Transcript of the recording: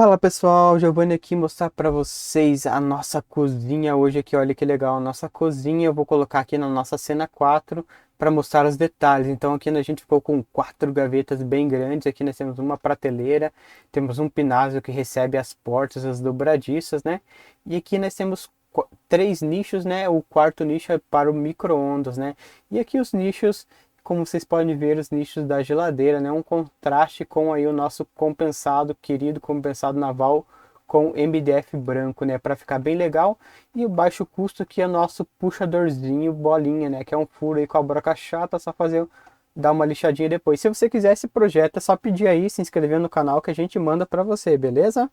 Fala pessoal, Giovanni aqui mostrar para vocês a nossa cozinha hoje aqui, olha que legal, a nossa cozinha eu vou colocar aqui na nossa cena 4 para mostrar os detalhes. Então aqui a gente ficou com quatro gavetas bem grandes, aqui nós temos uma prateleira, temos um pinável que recebe as portas, as dobradiças, né? E aqui nós temos três nichos, né? O quarto nicho é para o micro-ondas, né? E aqui os nichos, como vocês podem ver, os nichos da geladeira, né? Um contraste com aí o nosso compensado, querido compensado naval com MDF branco, né? Para ficar bem legal. E o baixo custo que é nosso puxadorzinho bolinha, né? Que é um furo aí com a broca chata, só fazer dar uma lixadinha depois. Se você quiser esse projeto, é só pedir aí, se inscrever no canal que a gente manda para você, beleza?